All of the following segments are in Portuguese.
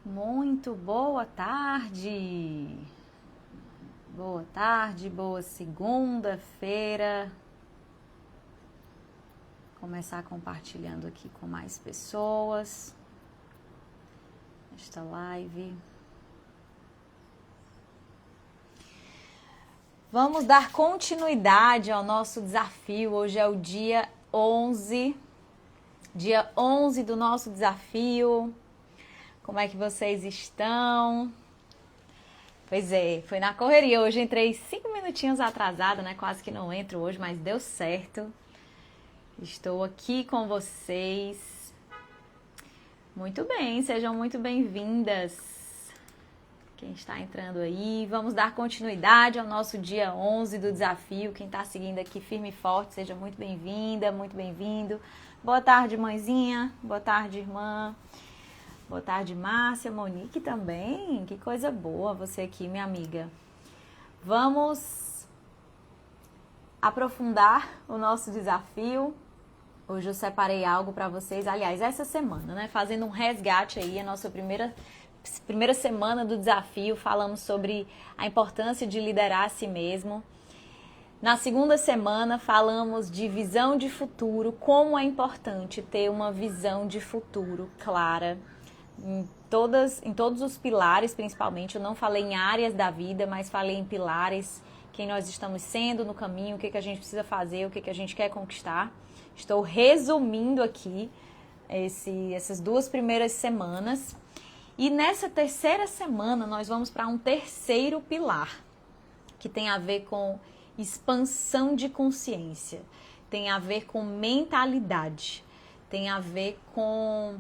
Muito boa tarde. Boa tarde, boa segunda-feira. Começar compartilhando aqui com mais pessoas esta live. Vamos dar continuidade ao nosso desafio. Hoje é o dia 11 do nosso desafio. Como é que vocês estão? Pois é, foi na correria. Hoje entrei 5 minutinhos atrasada, né? Quase que não entro hoje, mas deu certo. Estou aqui com vocês. Muito bem, sejam muito bem-vindas. Quem está entrando aí, vamos dar continuidade ao nosso dia 11 do desafio. Quem está seguindo aqui firme e forte, seja muito bem-vinda, muito bem-vindo. Boa tarde, mãezinha. Boa tarde, irmã. Boa tarde, Márcia, Monique também. Que coisa boa você aqui, minha amiga. Vamos aprofundar o nosso desafio. Hoje eu separei algo para vocês. Aliás, essa semana, né? Fazendo um resgate aí, a nossa primeira semana do desafio. Falamos sobre a importância de liderar a si mesmo. Na segunda semana, falamos de visão de futuro. Como é importante ter uma visão de futuro clara. Em todos os pilares, principalmente. Eu não falei em áreas da vida, mas falei em pilares, quem nós estamos sendo no caminho, o que a gente precisa fazer, o que a gente quer conquistar. Estou resumindo aqui essas 2 primeiras semanas. E nessa terceira semana nós vamos para um terceiro pilar, que tem a ver com expansão de consciência, tem a ver com mentalidade, tem a ver com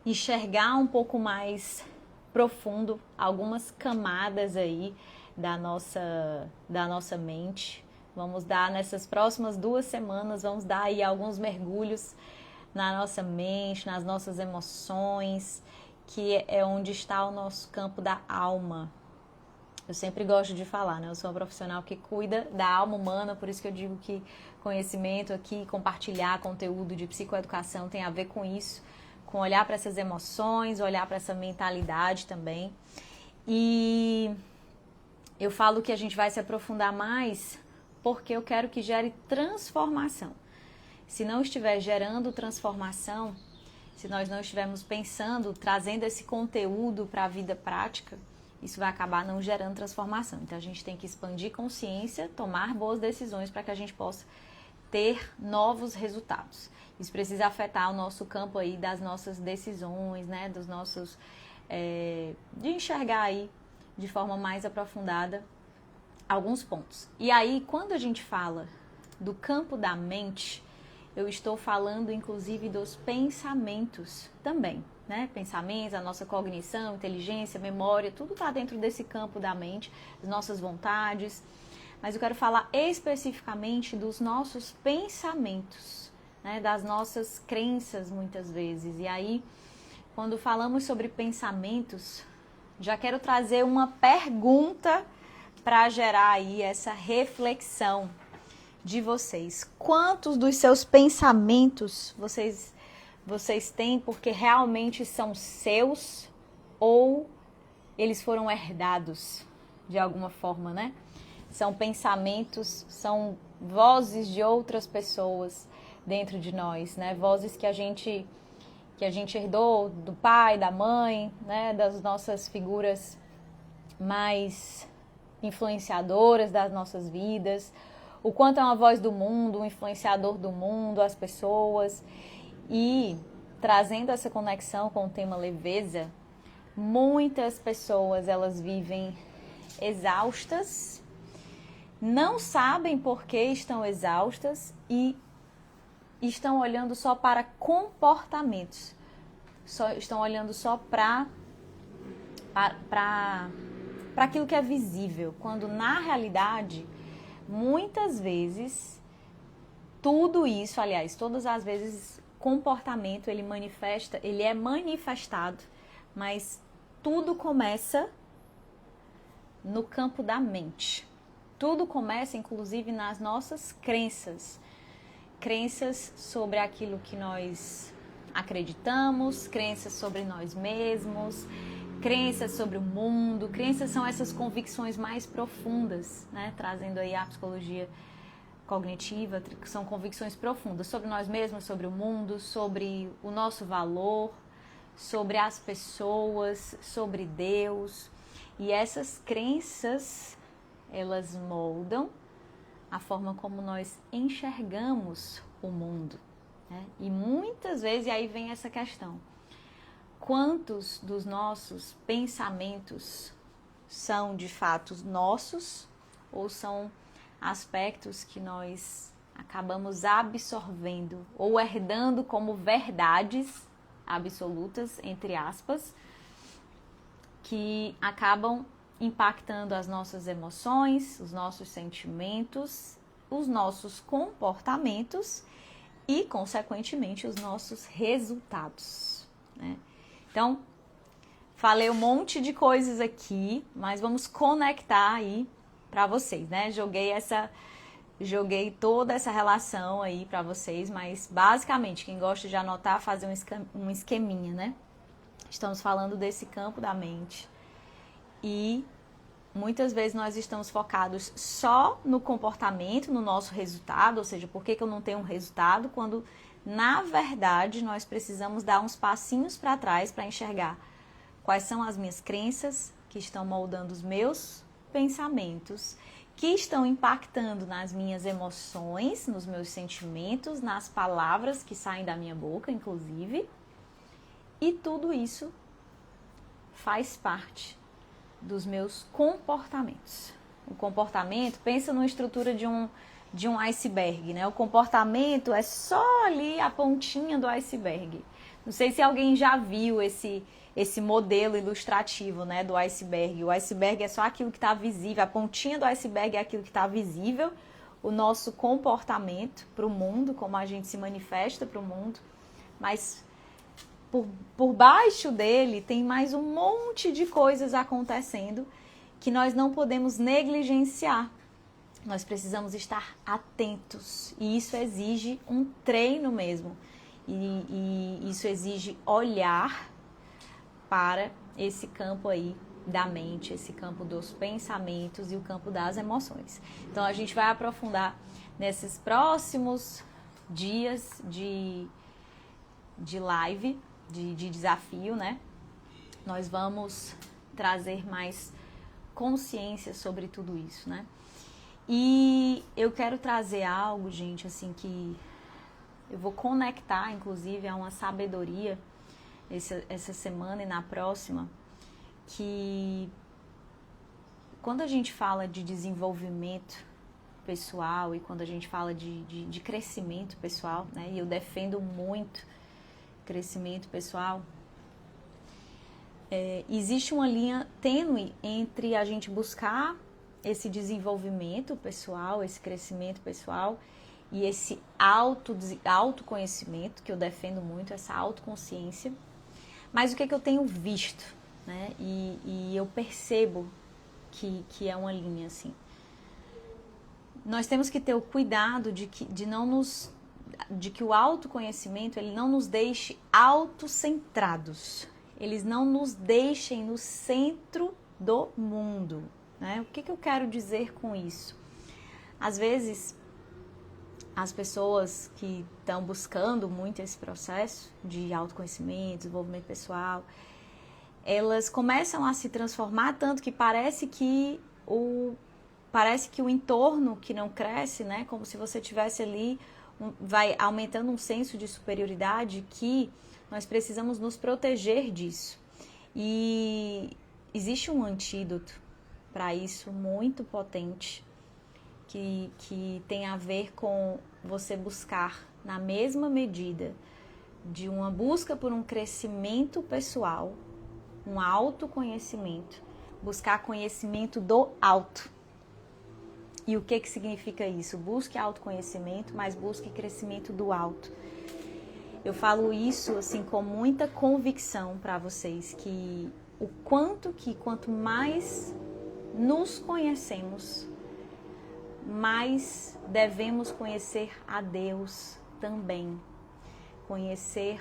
enxergar um pouco mais profundo algumas camadas aí da nossa mente. Vamos dar nessas próximas 2 semanas, vamos dar aí alguns mergulhos na nossa mente, nas nossas emoções, que é onde está o nosso campo da alma. Eu sempre gosto de falar, né? Eu sou uma profissional que cuida da alma humana, por isso que eu digo que conhecimento aqui, compartilhar conteúdo de psicoeducação tem a ver com isso, com olhar para essas emoções, olhar para essa mentalidade também. E eu falo que a gente vai se aprofundar mais porque eu quero que gere transformação. Se não estiver gerando transformação, se nós não estivermos pensando, trazendo esse conteúdo para a vida prática, isso vai acabar não gerando transformação. Então a gente tem que expandir consciência, tomar boas decisões para que a gente possa ter novos resultados. Isso precisa afetar o nosso campo aí das nossas decisões, né? Dos nossos... de enxergar aí de forma mais aprofundada alguns pontos. E aí, quando a gente fala do campo da mente, eu estou falando inclusive dos pensamentos também, né? Pensamentos, a nossa cognição, inteligência, memória, tudo está dentro desse campo da mente, as nossas vontades. Mas eu quero falar especificamente dos nossos pensamentos, né? Das nossas crenças muitas vezes. E aí, quando falamos sobre pensamentos, já quero trazer uma pergunta para gerar aí essa reflexão de vocês. Quantos dos seus pensamentos vocês têm porque realmente são seus ou eles foram herdados de alguma forma, né? São pensamentos, são vozes de outras pessoas dentro de nós, né? Vozes que a gente herdou do pai, da mãe, né? Das nossas figuras mais influenciadoras das nossas vidas. O quanto é uma voz do mundo, um influenciador do mundo, as pessoas. E trazendo essa conexão com o tema leveza, muitas pessoas elas vivem exaustas, não sabem por que estão exaustas e estão olhando só para comportamentos, estão olhando só para aquilo que é visível, quando na realidade, muitas vezes, tudo isso, aliás, todas as vezes, comportamento, ele é manifestado, mas tudo começa no campo da mente. Tudo começa, inclusive, nas nossas crenças. Crenças sobre aquilo que nós acreditamos, crenças sobre nós mesmos, crenças sobre o mundo. Crenças são essas convicções mais profundas, né? Trazendo aí a psicologia cognitiva, que são convicções profundas sobre nós mesmos, sobre o mundo, sobre o nosso valor, sobre as pessoas, sobre Deus. E essas crenças, elas moldam a forma como nós enxergamos o mundo, né? E muitas vezes, e aí vem essa questão, quantos dos nossos pensamentos são de fato nossos ou são aspectos que nós acabamos absorvendo ou herdando como verdades absolutas, entre aspas, que acabam impactando as nossas emoções, os nossos sentimentos, os nossos comportamentos e, consequentemente, os nossos resultados, né? Então, falei um monte de coisas aqui, mas vamos conectar aí para vocês, né? Joguei toda essa relação aí para vocês, mas basicamente, quem gosta de anotar, fazer um esqueminha, né? Estamos falando desse campo da mente e muitas vezes nós estamos focados só no comportamento, no nosso resultado, ou seja, por que eu não tenho um resultado, quando na verdade nós precisamos dar uns passinhos para trás para enxergar quais são as minhas crenças que estão moldando os meus pensamentos, que estão impactando nas minhas emoções, nos meus sentimentos, nas palavras que saem da minha boca, inclusive. E tudo isso faz parte dos meus comportamentos. O comportamento, pensa numa estrutura de um iceberg, né? O comportamento é só ali a pontinha do iceberg. Não sei se alguém já viu esse modelo ilustrativo, né, do iceberg. O iceberg é só aquilo que está visível, a pontinha do iceberg é aquilo que está visível, o nosso comportamento para o mundo, como a gente se manifesta para o mundo, mas por baixo dele tem mais um monte de coisas acontecendo que nós não podemos negligenciar. Nós precisamos estar atentos e isso exige um treino mesmo. E isso exige olhar para esse campo aí da mente, esse campo dos pensamentos e o campo das emoções. Então a gente vai aprofundar nesses próximos dias de live, de desafio, né? Nós vamos trazer mais consciência sobre tudo isso, né? E eu quero trazer algo, gente, assim, que eu vou conectar, inclusive, a uma sabedoria essa semana e na próxima, que quando a gente fala de desenvolvimento pessoal e quando a gente fala de crescimento pessoal, né? E eu defendo muito crescimento pessoal, existe uma linha tênue entre a gente buscar esse desenvolvimento pessoal, esse crescimento pessoal e esse autoconhecimento, que eu defendo muito, essa autoconsciência. Mas o que eu tenho visto, né? E eu percebo que é uma linha assim. Nós temos que ter o cuidado de que o autoconhecimento ele não nos deixe autocentrados. Eles não nos deixem no centro do mundo, né? O que eu quero dizer com isso? Às vezes, as pessoas que estão buscando muito esse processo de autoconhecimento, desenvolvimento pessoal, elas começam a se transformar tanto que parece que o entorno que não cresce, né? Como se você tivesse ali, vai aumentando um senso de superioridade que nós precisamos nos proteger disso. E existe um antídoto para isso muito potente, que tem a ver com você buscar, na mesma medida de uma busca por um crescimento pessoal, um autoconhecimento, buscar conhecimento do alto. E o que significa isso? Busque autoconhecimento, mas busque crescimento do alto. Eu falo isso assim com muita convicção para vocês, que quanto mais nos conhecemos, mais devemos conhecer a Deus também. Conhecer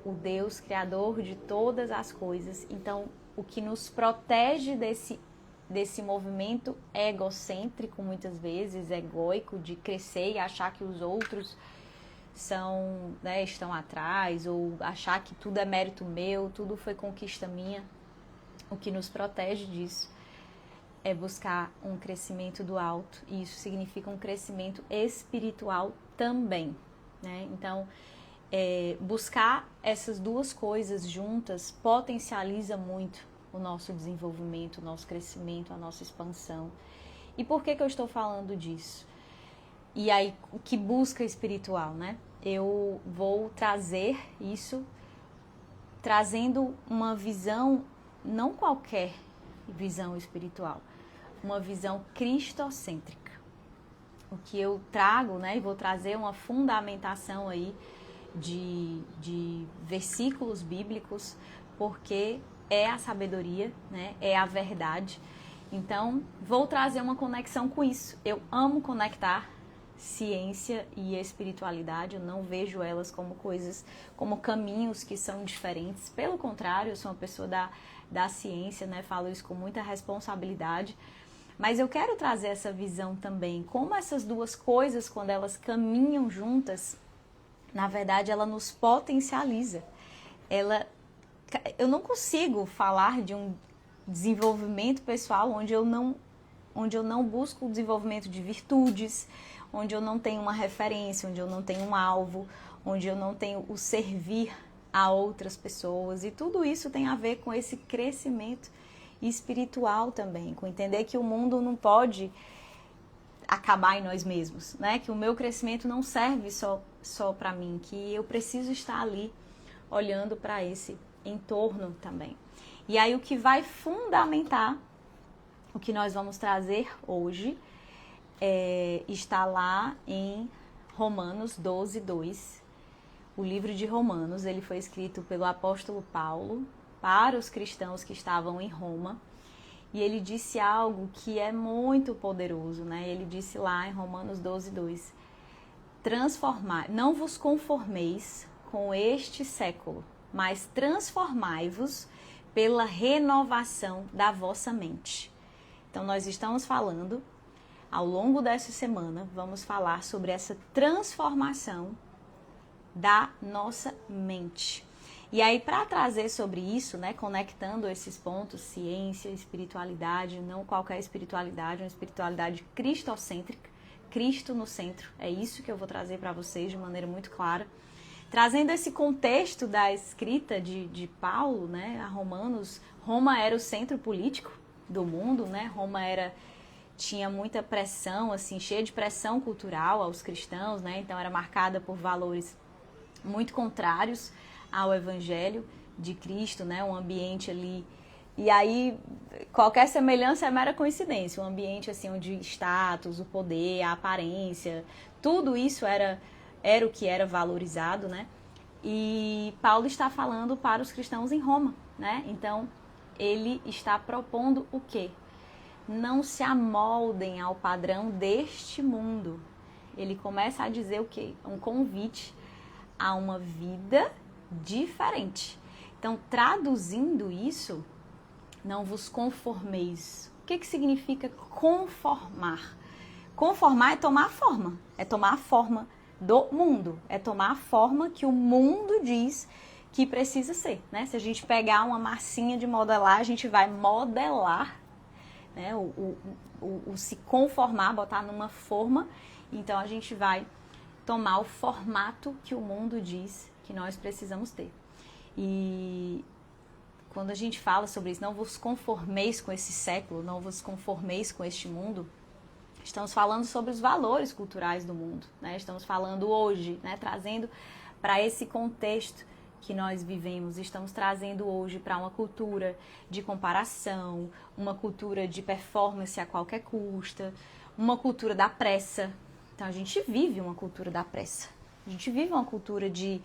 o Deus Criador de todas as coisas. Então, o que nos protege desse movimento egocêntrico, muitas vezes, egóico, de crescer e achar que os outros são, né, estão atrás, ou achar que tudo é mérito meu, tudo foi conquista minha. O que nos protege disso é buscar um crescimento do alto, e isso significa um crescimento espiritual também, né? Então, buscar essas duas coisas juntas potencializa muito o nosso desenvolvimento, o nosso crescimento, a nossa expansão. E por que eu estou falando disso? E aí, o que busca espiritual, né? Eu vou trazer isso, trazendo uma visão, não qualquer visão espiritual, uma visão cristocêntrica. O que eu trago, né? E vou trazer uma fundamentação aí de versículos bíblicos, porque é a sabedoria, né? É a verdade. Então, vou trazer uma conexão com isso. Eu amo conectar ciência e espiritualidade, eu não vejo elas como coisas, como caminhos que são diferentes. Pelo contrário, eu sou uma pessoa da ciência, né? Falo isso com muita responsabilidade. Mas eu quero trazer essa visão também, como essas duas coisas, quando elas caminham juntas, na verdade, ela nos potencializa. Eu não consigo falar de um desenvolvimento pessoal onde eu não busco o desenvolvimento de virtudes, onde eu não tenho uma referência, onde eu não tenho um alvo, onde eu não tenho o servir a outras pessoas. E tudo isso tem a ver com esse crescimento espiritual também, com entender que o mundo não pode acabar em nós mesmos, né? Que o meu crescimento não serve só para mim, que eu preciso estar ali olhando para esse entorno também. E aí o que vai fundamentar o que nós vamos trazer hoje está lá em Romanos 12:2. O livro de Romanos, ele foi escrito pelo apóstolo Paulo para os cristãos que estavam em Roma. E ele disse algo que é muito poderoso, né? Ele disse lá em Romanos 12:2: não vos conformeis com este século, mas transformai-vos pela renovação da vossa mente. Então, nós estamos falando, ao longo dessa semana, vamos falar sobre essa transformação da nossa mente. E aí, para trazer sobre isso, né, conectando esses pontos, ciência, espiritualidade, não qualquer espiritualidade, uma espiritualidade cristocêntrica, Cristo no centro, é isso que eu vou trazer para vocês de maneira muito clara. Trazendo esse contexto da escrita de Paulo, né, a Romanos, Roma era o centro político do mundo, né, tinha muita pressão, assim, cheia de pressão cultural aos cristãos, né, então era marcada por valores muito contrários ao Evangelho de Cristo, né? Um ambiente ali. E aí, qualquer semelhança é mera coincidência. Um ambiente assim, onde status, o poder, a aparência, tudo isso era o que era valorizado, né? E Paulo está falando para os cristãos em Roma, né? Então, ele está propondo o quê? Não se amoldem ao padrão deste mundo. Ele começa a dizer o quê? Um convite a uma vida diferente. Então, traduzindo isso, não vos conformeis. O que significa conformar? Conformar é tomar a forma. É tomar a forma do mundo. É tomar a forma que o mundo diz que precisa ser, né? Se a gente pegar uma massinha de modelar, a gente vai modelar, né? O se conformar, botar numa forma. Então, a gente vai tomar o formato que o mundo diz que nós precisamos ter. E quando a gente fala sobre isso, não vos conformeis com esse século, não vos conformeis com este mundo, estamos falando sobre os valores culturais do mundo, né? Estamos falando hoje, né? Trazendo para esse contexto que nós vivemos, estamos trazendo hoje para uma cultura de comparação, uma cultura de performance a qualquer custo, uma cultura da pressa. Então a gente vive uma cultura da pressa, a gente vive uma cultura de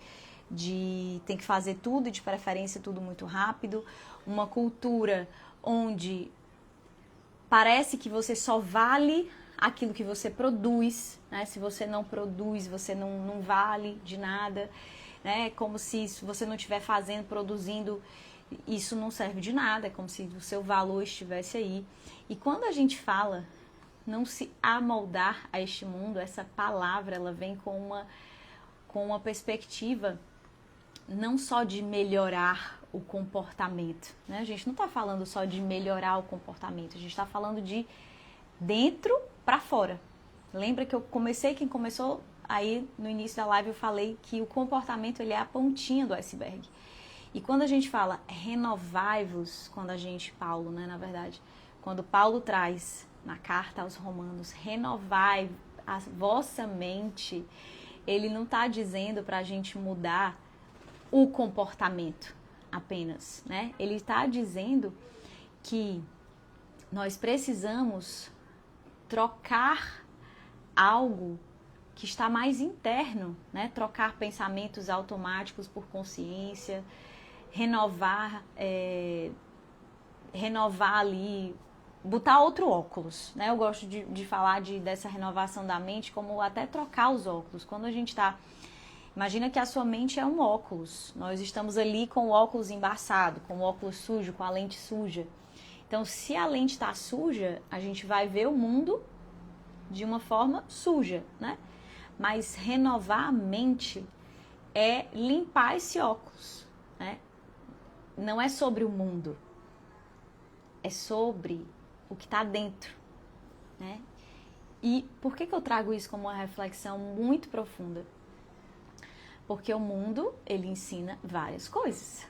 tem que fazer tudo, de preferência tudo muito rápido, uma cultura onde parece que você só vale aquilo que você produz, né? Se você não produz, você não vale de nada, né? Como se você não estiver produzindo isso não serve de nada, é como se o seu valor estivesse aí. E quando a gente fala não se amoldar a este mundo, essa palavra ela vem com uma perspectiva não só de melhorar o comportamento, né? A gente não está falando só de melhorar o comportamento, a gente está falando de dentro para fora. Lembra que quem começou aí no início da live eu falei que o comportamento ele é a pontinha do iceberg. E quando a gente fala renovai-vos, Paulo, né, na verdade, quando Paulo traz na carta aos Romanos, renovai a vossa mente, ele não está dizendo para a gente mudar o comportamento apenas, né? Ele está dizendo que nós precisamos trocar algo que está mais interno, né? Trocar pensamentos automáticos por consciência, renovar ali, botar outro óculos, né? Eu gosto de falar dessa renovação da mente como até trocar os óculos. Quando a gente está... Imagina que a sua mente é um óculos. Nós estamos ali com o óculos embaçado, com o óculos sujo, com a lente suja. Então, se a lente está suja, a gente vai ver o mundo de uma forma suja, né? Mas renovar a mente é limpar esse óculos, né? Não é sobre o mundo, é sobre o que está dentro, né? E por que eu trago isso como uma reflexão muito profunda? Porque o mundo, ele ensina várias coisas.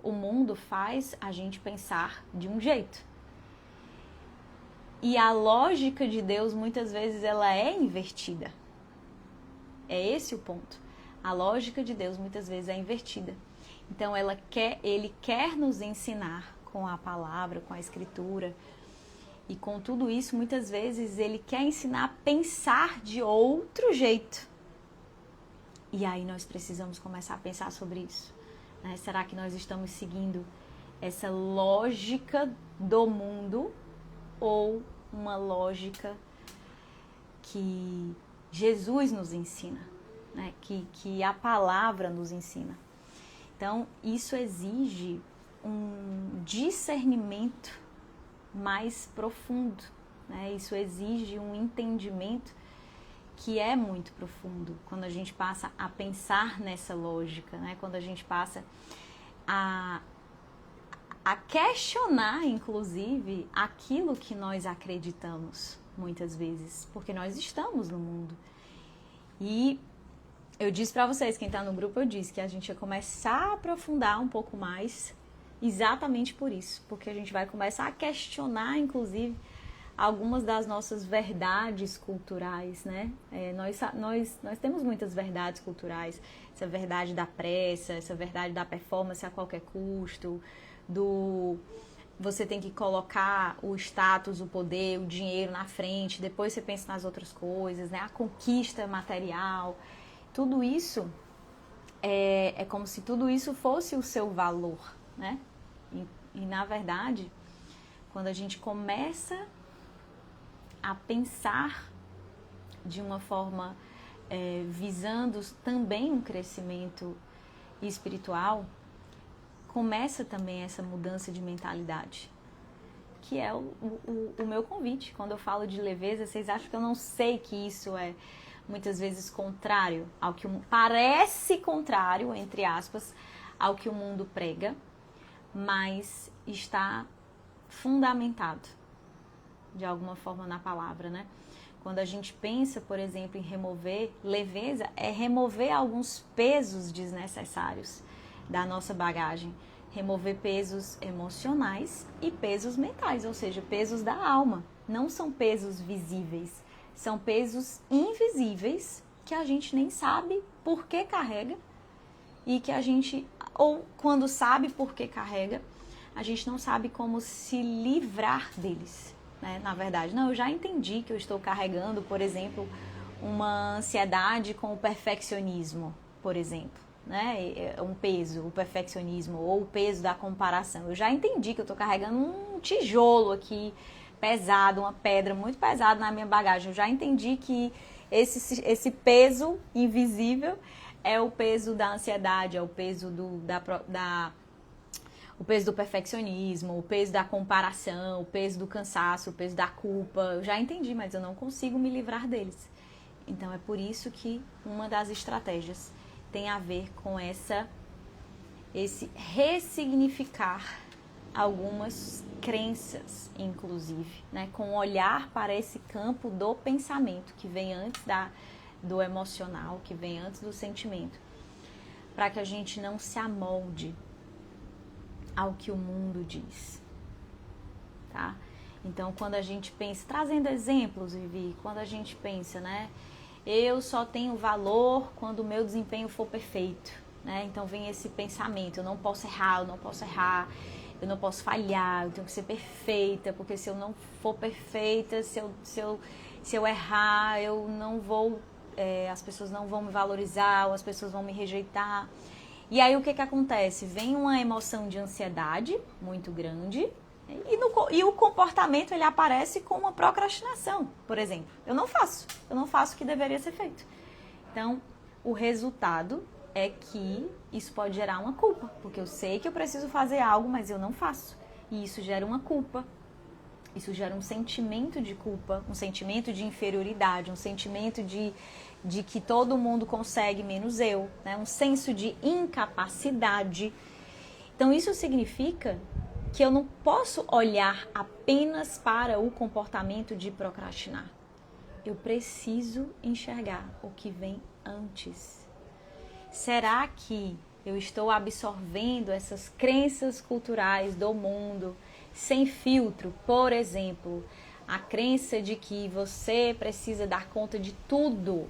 O mundo faz a gente pensar de um jeito. E a lógica de Deus, muitas vezes, ela é invertida. É esse o ponto. A lógica de Deus, muitas vezes, é invertida. Então, ele quer nos ensinar com a palavra, com a escritura. E com tudo isso, muitas vezes, ele quer ensinar a pensar de outro jeito. E aí nós precisamos começar a pensar sobre isso, né? Será que nós estamos seguindo essa lógica do mundo ou uma lógica que Jesus nos ensina, né? Que a palavra nos ensina? Então, isso exige um discernimento mais profundo, né? Isso exige um entendimento que é muito profundo, quando a gente passa a pensar nessa lógica, né? Quando a gente passa a questionar, inclusive, aquilo que nós acreditamos, muitas vezes, porque nós estamos no mundo. E eu disse para vocês, quem está no grupo, eu disse que a gente ia começar a aprofundar um pouco mais, exatamente por isso, porque a gente vai começar a questionar, inclusive, algumas das nossas verdades culturais, né? Nós temos muitas verdades culturais, essa verdade da pressa, essa verdade da performance a qualquer custo, você tem que colocar o status, o poder, o dinheiro na frente, depois você pensa nas outras coisas, né? A conquista material, tudo isso é como se tudo isso fosse o seu valor, né? E na verdade, quando a gente começa a pensar de uma forma visando também um crescimento espiritual, começa também essa mudança de mentalidade, que é o meu convite. Quando eu falo de leveza, vocês acham que eu não sei que isso é muitas vezes contrário ao que parece contrário, entre aspas, ao que o mundo prega, mas está fundamentado de alguma forma na palavra, né? Quando a gente pensa, por exemplo, em remover leveza, é remover alguns pesos desnecessários da nossa bagagem, remover pesos emocionais e pesos mentais, ou seja, pesos da alma. Não são pesos visíveis, são pesos invisíveis que a gente nem sabe por que carrega e que a gente, ou quando sabe por que carrega, a gente não sabe como se livrar deles. Na verdade, não, eu já entendi que eu estou carregando, por exemplo, uma ansiedade com o perfeccionismo, por exemplo, né? Um peso, o perfeccionismo ou o peso da comparação. Eu já entendi que eu estou carregando um tijolo aqui pesado, uma pedra muito pesada na minha bagagem. Eu já entendi que esse peso invisível é o peso da ansiedade, é o peso o peso do perfeccionismo, o peso da comparação, o peso do cansaço, o peso da culpa. Eu já entendi, mas eu não consigo me livrar deles. Então é por isso que uma das estratégias tem a ver com esse ressignificar algumas crenças, inclusive, né? Com olhar para esse campo do pensamento que vem antes do emocional, que vem antes do sentimento, para que a gente não se amolde ao que o mundo diz, tá? Então, quando a gente pensa, trazendo exemplos, Vivi, quando a gente pensa, né? Eu só tenho valor quando o meu desempenho for perfeito, né? Então vem esse pensamento, eu não posso errar, eu não posso falhar, eu tenho que ser perfeita, porque se eu não for perfeita, se eu errar, eu não vou, as pessoas não vão me valorizar, ou as pessoas vão me rejeitar. E aí o que acontece? Vem uma emoção de ansiedade muito grande, e o comportamento ele aparece com uma procrastinação, por exemplo. Eu não faço o que deveria ser feito. Então, o resultado é que isso pode gerar uma culpa, porque eu sei que eu preciso fazer algo, mas eu não faço. E isso gera uma culpa. Isso gera um sentimento de culpa, um sentimento de inferioridade, um sentimento de que todo mundo consegue menos eu, né? Um senso de incapacidade. Então, isso significa que eu não posso olhar apenas para o comportamento de procrastinar. Eu preciso enxergar o que vem antes. Será que eu estou absorvendo essas crenças culturais do mundo sem filtro? Por exemplo, a crença de que você precisa dar conta de tudo.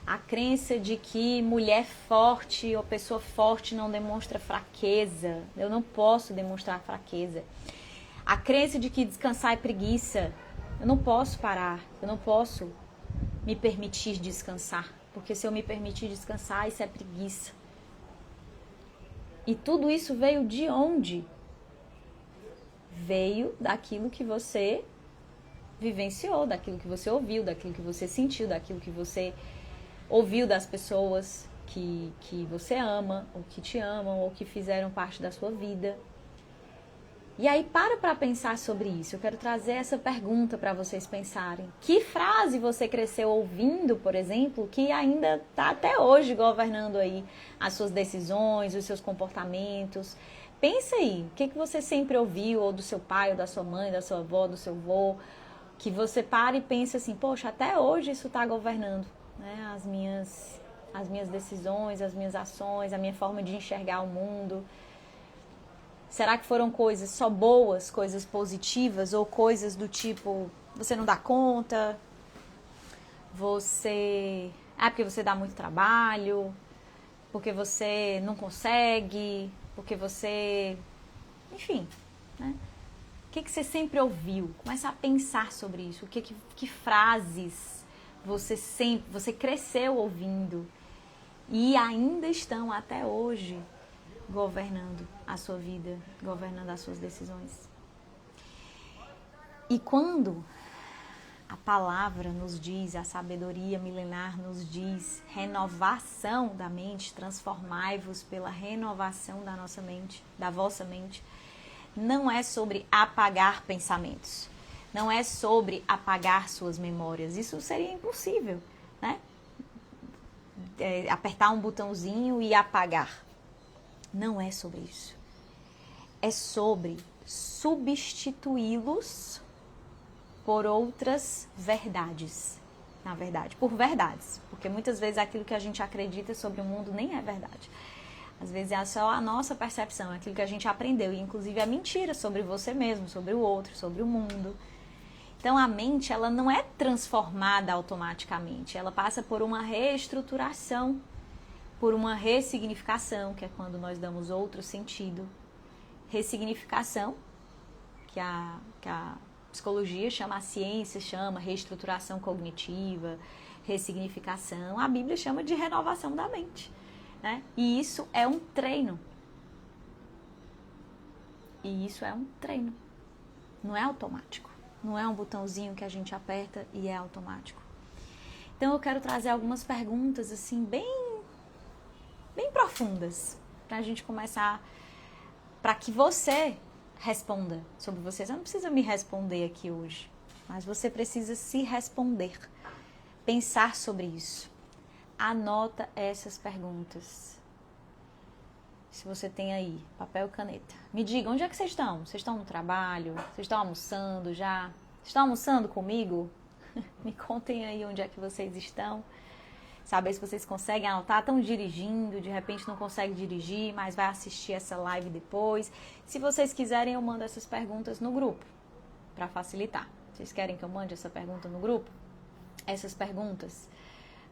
A crença de que mulher forte ou pessoa forte não demonstra fraqueza. Eu não posso demonstrar fraqueza. A crença de que descansar é preguiça. Eu não posso parar. Eu não posso me permitir descansar. Porque se eu me permitir descansar, isso é preguiça. E tudo isso veio de onde? Veio daquilo que você vivenciou, daquilo que você ouviu, daquilo que você sentiu, daquilo que você ouviu das pessoas que você ama, ou que te amam, ou que fizeram parte da sua vida. E aí para pensar sobre isso. Eu quero trazer essa pergunta para vocês pensarem. Que frase você cresceu ouvindo, por exemplo, que ainda está até hoje governando aí as suas decisões, os seus comportamentos? Pensa aí, o que você sempre ouviu, ou do seu pai, ou da sua mãe, da sua avó, do seu avô, que você para e pensa assim, poxa, até hoje isso está governando, né, as minhas decisões, as minhas ações, a minha forma de enxergar o mundo. Será que foram coisas só boas, coisas positivas, ou coisas do tipo, você não dá conta, porque você dá muito trabalho, porque você não consegue, porque você, enfim, né? O que você sempre ouviu? Começa a pensar sobre isso. Que frases você cresceu ouvindo e ainda estão até hoje governando a sua vida, governando as suas decisões. E quando a palavra nos diz, a sabedoria milenar nos diz, renovação da mente, transformai-vos pela renovação da nossa mente, da vossa mente, não é sobre apagar pensamentos, não é sobre apagar suas memórias, isso seria impossível, né? Apertar um botãozinho e apagar. Não é sobre isso. É sobre substituí-los por outras verdades. Na verdade, por verdades. Porque muitas vezes aquilo que a gente acredita sobre o mundo nem é verdade. Às vezes é só a nossa percepção, aquilo que a gente aprendeu. E inclusive é mentira sobre você mesmo, sobre o outro, sobre o mundo. Então a mente, ela não é transformada automaticamente. Ela passa por uma reestruturação, por uma ressignificação, que é quando nós damos outro sentido. Ressignificação, que a psicologia chama, a ciência chama, reestruturação cognitiva, ressignificação. A Bíblia chama de renovação da mente, né? E isso é um treino. E isso é um treino. Não é automático. Não é um botãozinho que a gente aperta e é automático. Então eu quero trazer algumas perguntas assim bem profundas, para a gente começar para que você responda sobre você. Você não precisa me responder aqui hoje, mas você precisa se responder, pensar sobre isso. Anota essas perguntas. Se você tem aí papel e caneta. Me diga, onde é que vocês estão? Vocês estão no trabalho? Vocês estão almoçando já? Vocês estão almoçando comigo? Me contem aí onde é que vocês estão. Saber se vocês conseguem anotar. Estão dirigindo, de repente não conseguem dirigir, mas vai assistir essa live depois. Se vocês quiserem, eu mando essas perguntas no grupo, para facilitar. Vocês querem que eu mande essa pergunta no grupo? Essas perguntas,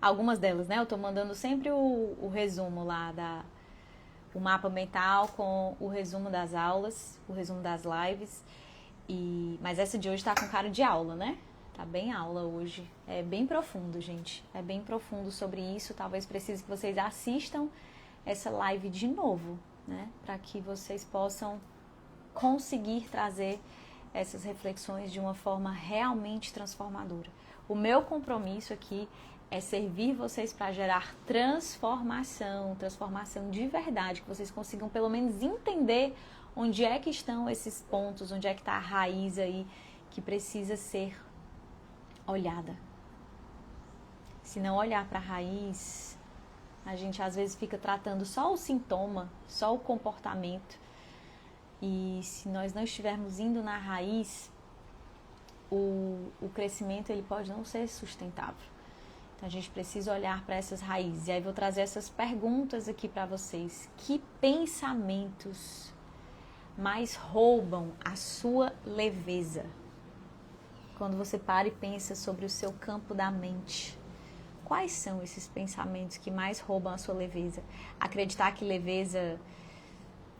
algumas delas, né? Eu tô mandando sempre o resumo lá o mapa mental com o resumo das aulas, o resumo das lives. Mas essa de hoje tá com cara de aula, né? Tá bem aula hoje. É bem profundo, gente. É bem profundo sobre isso. Talvez precise que vocês assistam essa live de novo, né? Para que vocês possam conseguir trazer essas reflexões de uma forma realmente transformadora. O meu compromisso aqui é servir vocês para gerar transformação de verdade, que vocês consigam pelo menos entender onde é que estão esses pontos, onde é que está a raiz aí que precisa ser olhada. Se não olhar para a raiz, a gente às vezes fica tratando só o sintoma, só o comportamento. E se nós não estivermos indo na raiz, o crescimento ele pode não ser sustentável. Então a gente precisa olhar para essas raízes. E aí vou trazer essas perguntas aqui para vocês. Que pensamentos mais roubam a sua leveza? Quando você para e pensa sobre o seu campo da mente, quais são esses pensamentos que mais roubam a sua leveza? Acreditar que leveza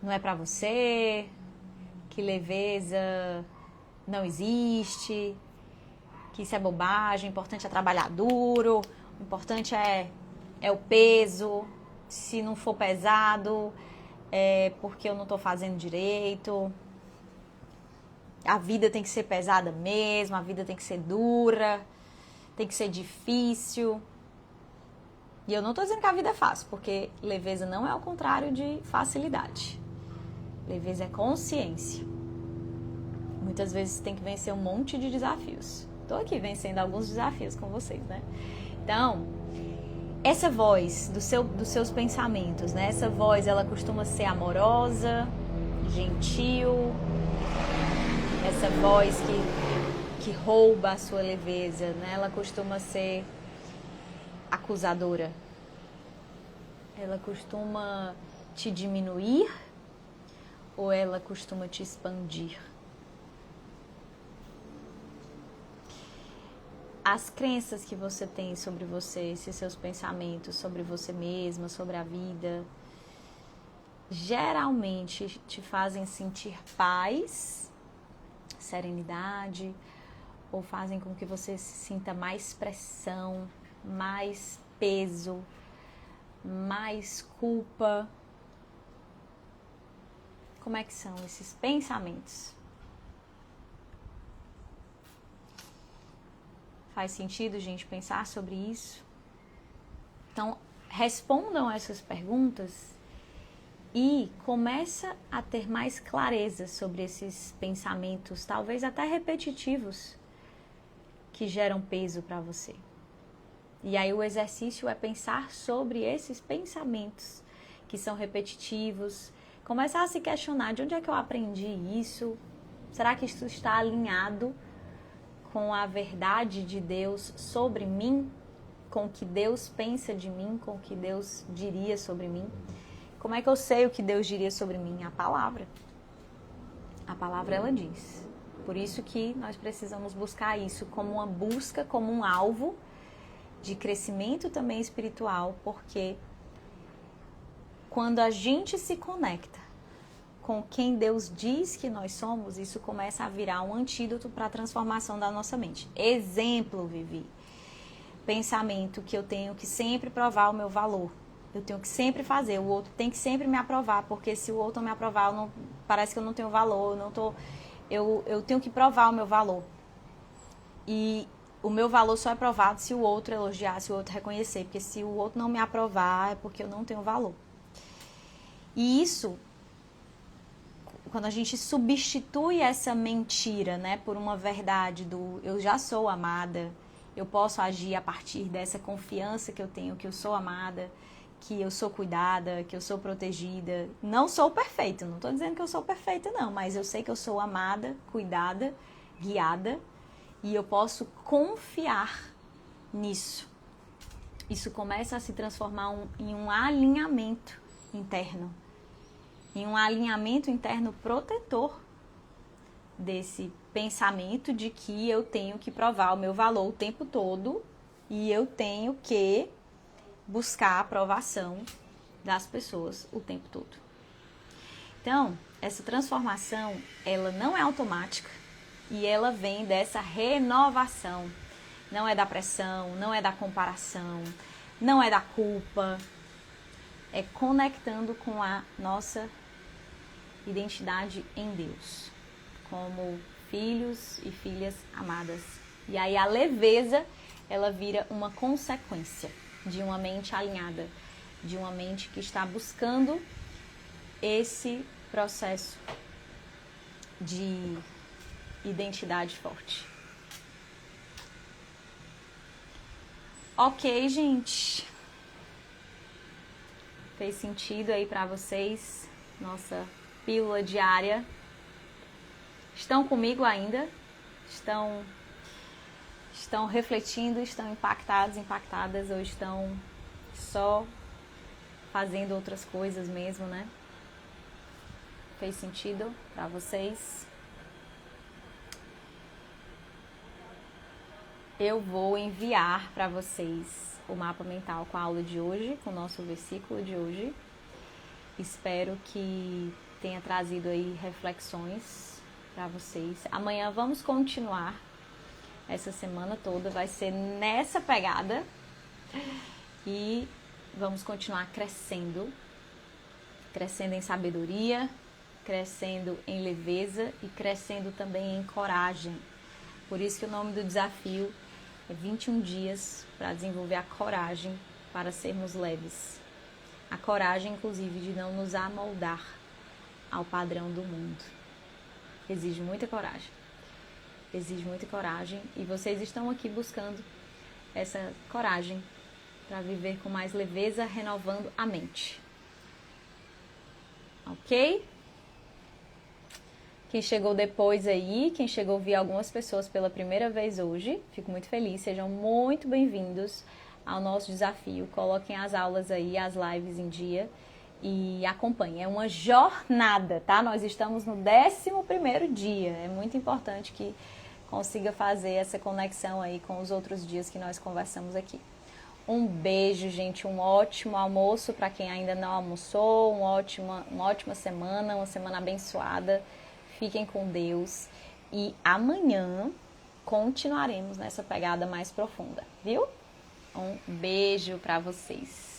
não é para você, que leveza não existe, que isso é bobagem, o importante é trabalhar duro, o importante é o peso, se não for pesado é porque eu não estou fazendo direito, a vida tem que ser pesada mesmo, a vida tem que ser dura, tem que ser difícil. E eu não estou dizendo que a vida é fácil, porque leveza não é o contrário de facilidade. Leveza é consciência. Muitas vezes tem que vencer um monte de desafios. Estou aqui vencendo alguns desafios com vocês, né? Então, essa voz dos seus pensamentos, né? Essa voz, ela costuma ser amorosa, gentil. Essa voz que rouba a sua leveza, né? Ela costuma ser acusadora. Ela costuma te diminuir ou ela costuma te expandir? As crenças que você tem sobre você, esses seus pensamentos sobre você mesma, sobre a vida, geralmente te fazem sentir paz, serenidade, ou fazem com que você se sinta mais pressão, mais peso, mais culpa. Como é que são esses pensamentos? Faz sentido, gente, pensar sobre isso? Então, respondam essas perguntas e começa a ter mais clareza sobre esses pensamentos, talvez até repetitivos, que geram peso para você. E aí o exercício é pensar sobre esses pensamentos que são repetitivos, começar a se questionar de onde é que eu aprendi isso, será que isso está alinhado com a verdade de Deus sobre mim, com o que Deus pensa de mim, com o que Deus diria sobre mim? Como é que eu sei o que Deus diria sobre mim? A palavra. A palavra, ela diz. Por isso que nós precisamos buscar isso como uma busca, como um alvo de crescimento também espiritual, porque quando a gente se conecta com quem Deus diz que nós somos, isso começa a virar um antídoto para a transformação da nossa mente. Exemplo, Vivi. Pensamento que eu tenho que sempre provar o meu valor. Eu tenho que sempre fazer, o outro tem que sempre me aprovar, porque se o outro não me aprovar, parece que eu não tenho valor, eu tenho que provar o meu valor. E o meu valor só é provado se o outro elogiar, se o outro reconhecer, porque se o outro não me aprovar, é porque eu não tenho valor. E isso quando a gente substitui essa mentira, né, por uma verdade do eu já sou amada, eu posso agir a partir dessa confiança que eu tenho, que eu sou amada, que eu sou cuidada, que eu sou protegida. Não sou perfeita, não estou dizendo que eu sou perfeita não, mas eu sei que eu sou amada, cuidada, guiada e eu posso confiar nisso. Isso começa a se transformar em um alinhamento interno, em um alinhamento interno protetor desse pensamento de que eu tenho que provar o meu valor o tempo todo e eu tenho que buscar a aprovação das pessoas o tempo todo. Então, essa transformação, ela não é automática e ela vem dessa renovação. Não é da pressão, não é da comparação, não é da culpa. É conectando com a nossa identidade em Deus, como filhos e filhas amadas. E aí a leveza, ela vira uma consequência de uma mente alinhada, de uma mente que está buscando esse processo de identidade forte. Ok, gente? Fez sentido aí pra vocês? Nossa pílula diária. Estão comigo ainda? Estão refletindo? Estão impactados, impactadas? Ou estão só fazendo outras coisas mesmo, né? Fez sentido pra vocês? Eu vou enviar para vocês o mapa mental com a aula de hoje, com o nosso versículo de hoje. Espero que tenha trazido aí reflexões para vocês. Amanhã vamos continuar. Essa semana toda vai ser nessa pegada. E vamos continuar crescendo. Crescendo em sabedoria, crescendo em leveza e crescendo também em coragem. Por isso que o nome do desafio é 21 dias para desenvolver a coragem para sermos leves. A coragem, inclusive, de não nos amoldar ao padrão do mundo. Exige muita coragem. Exige muita coragem. E vocês estão aqui buscando essa coragem para viver com mais leveza, renovando a mente. Ok? Quem chegou depois aí, quem chegou, vi algumas pessoas pela primeira vez hoje, fico muito feliz, sejam muito bem-vindos ao nosso desafio. Coloquem as aulas aí, as lives em dia e acompanhem. É uma jornada, tá? Nós estamos no 11º dia, é muito importante que consiga fazer essa conexão aí com os outros dias que nós conversamos aqui. Um beijo, gente, um ótimo almoço para quem ainda não almoçou, uma ótima semana, uma semana abençoada. Fiquem com Deus e amanhã continuaremos nessa pegada mais profunda, viu? Um beijo para vocês.